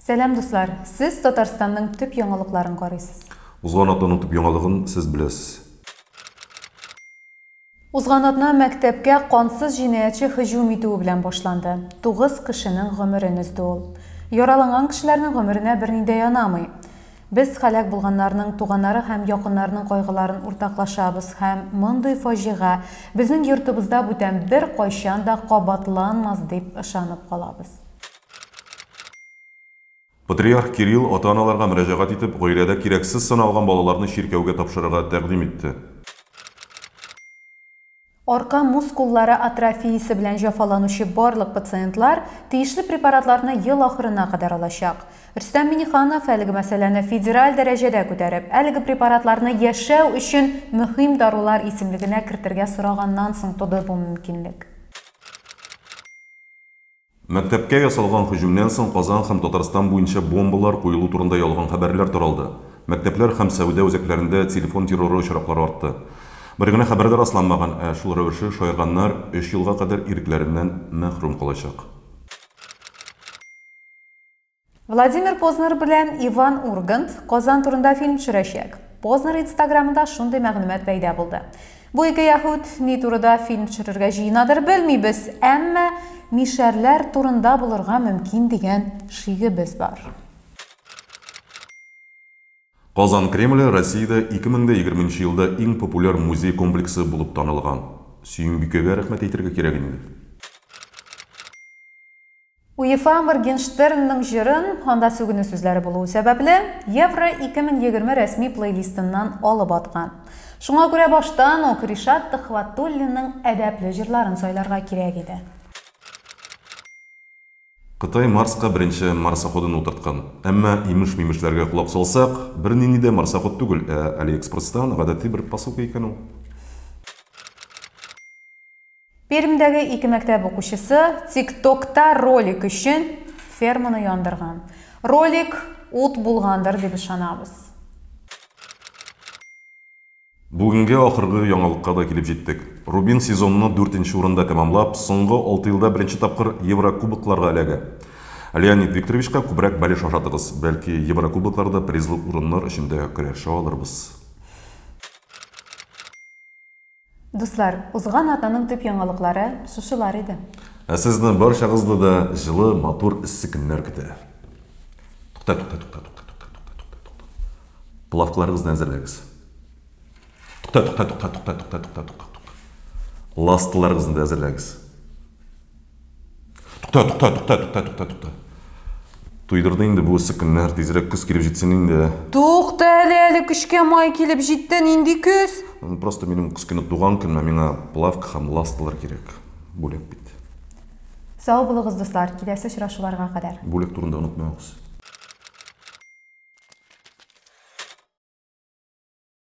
Сәлем дуслар, сіз Татарстанның төп яңалыкларын карыйсыз. Узган атнаның төп яңалыгын сез беләсез. Узган атна мәктәпкә кансыз җинаятьче һөҗүм итүе белән башланды. 9 кешенең гомерен өзде ул. Яраланган кешеләрнең гомеренә берни дә янамый. Без һәлак булганнарның туганнары һәм якыннарының кайгыларын уртаклашабыз һәм мондый фаҗига безнең йортыбызда бүтән бер кайчан да кабатланмас дип ышанып калабыз. Патриарх Кирилл ата-аналарга мөрәҗәгать итеп, гаиләдә кирәксез саналган балаларны чиркәүгә тапшырырга тәкъдим итте. Арка мускуллары атрофиясе белән җәфаланучы барлык пациентлар тиешле препаратларны ел ахырына кадәр алачак. Рөстәм Миңнеханов әлеге мәсьәләне федераль дәрәҗәдә күтәреп, әлеге препаратларны яшәү өчен мөһим дарулар исемлегенә кертергә сораганнан соң туды бу мөмкинлек. Мәктәпкә ясалган һөҗүмнән соң Казан һәм Татарстан буенча бомбалар куелу турында ялган хәбәрләр таралды. Мәктәпләр һәм Сәүдә үзәкләрендә телефон терроры очраклары артты. Бер генә хәбәрдә расланмаган, шул рәвешле шаярганнар 3 елга кадәр иркләреннән мәхрүм калачак. Владимир Познер белән Иван Ургант Казан турында фильм төшерәчәк. Познер Инстаграмында шундый мәгълүмат пәйда булды. Бу ике яһүд ни турында фильм төшерергә җыенадыр белмибез, әмма мишәрләр турында булырга мөмкин дигән шигебез бар. Казан Кремле Россиядә 2020 елда иң популяр музей комплексы булып танылган. Сөембикәгә рәхмәт әйтергә кирәк инде. УЕФА Моргенштернның җырын анда сүгенү сүзләре булуы сәбәпле Евро 2020 рәсми плейлистыннан алып аткан. Шуңа күрә баштан ук Ришат Төхвәтуллинның әдәпле җырларын сайларга кирәк иде. Кытай Марска беренче марсоходын утырткан. Әмма имеш-мимешләргә кулак салсак, бернинди дә марсоход түгел, Алиэкспресстан гадәти бер посылка икән ул. Пермдәге 2 мәктәп укучысы TikTok'та ролик өчен ферманы яндырган. Ролик ут булгандыр дип ышанабыз. Бүгенге ахыргы яңалыкка да килеп җиттек. Рубин сезонны 4нче урында тәмамлап, соңгы 6 елда беренче тапкыр Еврокубокларга эләгә. Леонид Викторовичка күбрәк бәлеш ашатыгыз, бәлки Еврокубокларда призлы урыннар эчендә көрәшә алырбыз. Дуслар, узган атнаның төп яңалыклары шушылар иде. Сезне барчагызны да җылы, матур эссе көннәр көтә. Тукта. Плавкаларыгызны әзерләгез. Тукта. Ластыларыгызны әзерләгез. Тукта. Туйдырды инде бу эссе көннәр, тизрәк көз килеп җитсен инде. Тукта әле көчкә май килеп җитте, нинди көз? Просто минем көз көне туган көнмә, миңа плавка һәм ластылар кирәк. Бүләк бит. Сау булыгыз, дуслар, киләсе очрашуларга кадәр. Бүләк турында онытмагыз.